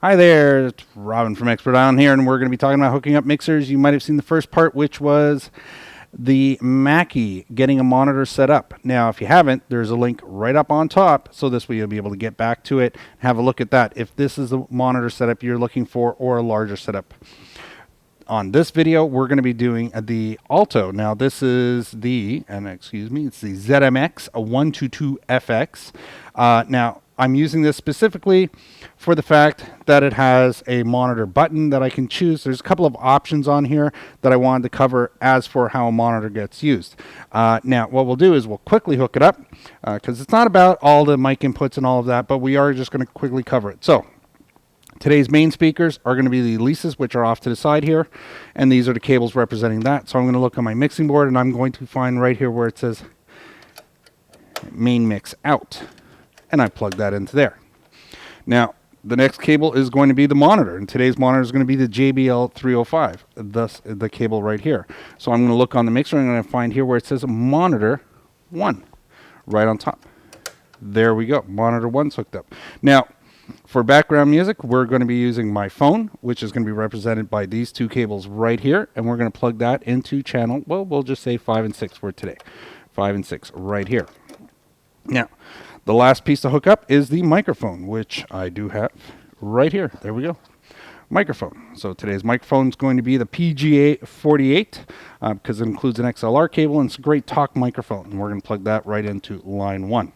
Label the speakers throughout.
Speaker 1: Hi there, it's Robin from Expert On here, and we're going to be talking about hooking up mixers. You might have seen the first part, which was the Mackie, getting a monitor set up. Now, if you haven't, there's a link right up on top, so this way you'll be able to get back to it, have a look at that, if this is the monitor setup you're looking for or a larger setup. On this video, we're going to be doing the Alto. Now, this is the, it's the ZMX122fx. Now, I'm using this specifically for the fact that it has a monitor button that I can choose. There's a couple of options on here that I wanted to cover as for how a monitor gets used. Now, what we'll do is we'll quickly hook it up because it's not about all the mic inputs and all of that, but we are just going to quickly cover it. So, today's main speakers are going to be the Alesis, which are off to the side here, and these are the cables representing that. So I'm going to look on my mixing board, and I'm going to find right here where it says main mix out, and I plug that into there. Now, the next cable is going to be the monitor, and today's monitor is going to be the JBL 305, thus the cable right here. So I'm going to look on the mixer, and I'm going to find here where it says monitor 1, right on top. There we go, monitor 1's hooked up. Now, for background music, we're going to be using my phone, which is going to be represented by these two cables right here, and we're going to plug that into channel, well, we'll just say 5 and 6 for today. 5 and 6 right here. Now, the last piece to hook up is the microphone, which I do have right here. There we go. Microphone. So today's microphone is going to be the PGA 48 because it includes an XLR cable, and it's a great talk microphone, and we're going to plug that right into line 1.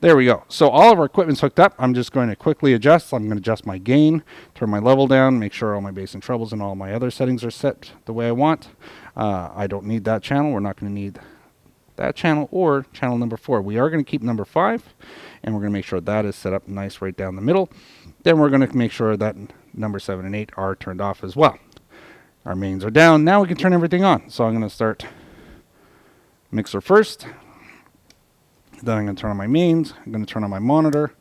Speaker 1: There we go. So all of our equipment's hooked up. I'm just going to quickly adjust. I'm going to adjust my gain, turn my level down, make sure all my bass and trebles and all my other settings are set the way I want. I don't need that channel. We're not going to need that channel or channel number 4. We are going to keep number 5, and we're going to make sure that is set up nice right down the middle. Then we're going to make sure that number 7 and 8 are turned off as well. Our mains are down. Now we can turn everything on. So I'm going to start mixer first. Then I'm going to turn on my mains, I'm going to turn on my monitor,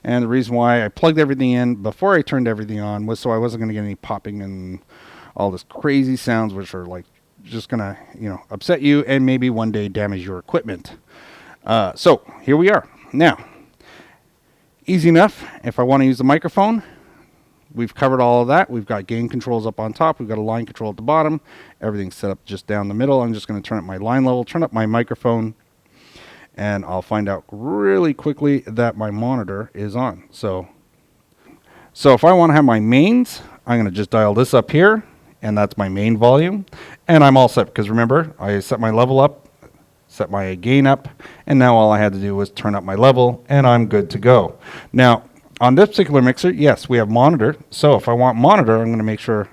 Speaker 1: and the reason why I plugged everything in before I turned everything on was so I wasn't going to get any popping and all this crazy sounds which are like just going to, upset you and maybe one day damage your equipment. So here we are. Now, easy enough. If I want to use the microphone, we've covered all of that. We've got gain controls up on top. We've got a line control at the bottom. Everything's set up just down the middle. I'm just going to turn up my line level, turn up my microphone, and I'll find out really quickly that my monitor is on. So if I want to have my mains, I'm going to just dial this up here, and that's my main volume. And I'm all set, because remember, I set my level up, set my gain up, and now all I had to do was turn up my level, and I'm good to go. Now, on this particular mixer, yes, we have monitor. So if I want monitor, I'm going to make sure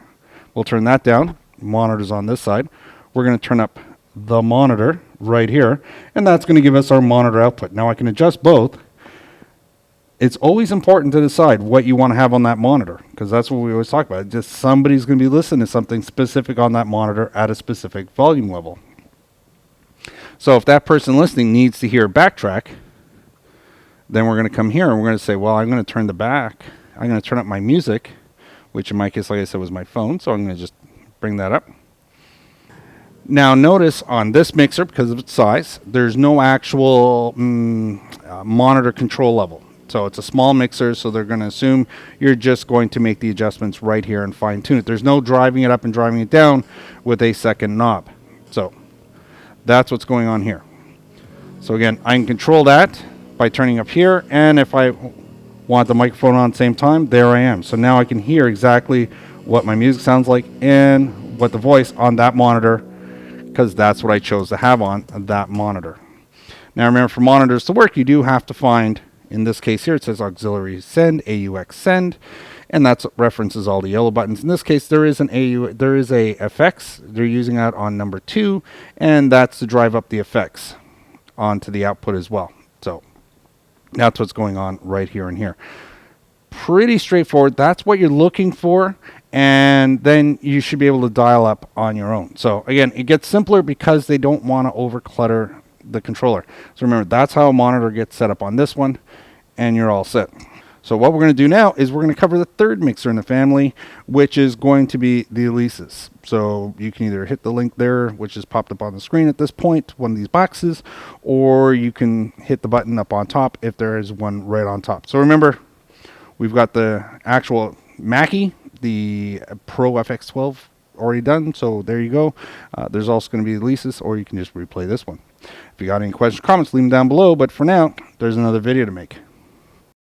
Speaker 1: we'll turn that down. Monitor's on this side. We're going to turn up the monitor right here, and that's going to give us our monitor output. Now I can adjust both. It's always important to decide what you want to have on that monitor, because that's what we always talk about. Just somebody's going to be listening to something specific on that monitor at a specific volume level. So if that person listening needs to hear backtrack, then we're going to come here and we're going to say, well, I'm going to turn the back. I'm going to turn up my music, which in my case, like I said, was my phone. So I'm going to just bring that up. Now notice on this mixer, because of its size, there's no actual monitor control level. So it's a small mixer, so they're going to assume you're just going to make the adjustments right here and fine tune it. There's no driving it up and driving it down with a second knob. So that's what's going on here. So again, I can control that by turning up here, and if I want the microphone on at the same time, there I am. So now I can hear exactly what my music sounds like and what the voice on that monitor, because that's what I chose to have on that monitor. Now remember, for monitors to work, you do have to find, in this case here, it says auxiliary send, AUX send, and that references all the yellow buttons. In this case, there is a FX. They're using that on number 2, and that's to drive up the effects onto the output as well. So that's what's going on right here and here. Pretty straightforward. That's what you're looking for, and then you should be able to dial up on your own. So again, it gets simpler because they don't want to overclutter the controller. So remember, that's how a monitor gets set up on this one, and you're all set. So what we're going to do now is we're going to cover the third mixer in the family, which is going to be the Alesis. So you can either hit the link there, which is popped up on the screen at this point, one of these boxes, or you can hit the button up on top if there is one right on top. So remember, We've got the actual Mackie, the Pro FX12 already done, so there you go. There's also going to be the Alesis, or you can just replay this one. If you got any questions or comments, leave them down below, but for now, there's another video to make.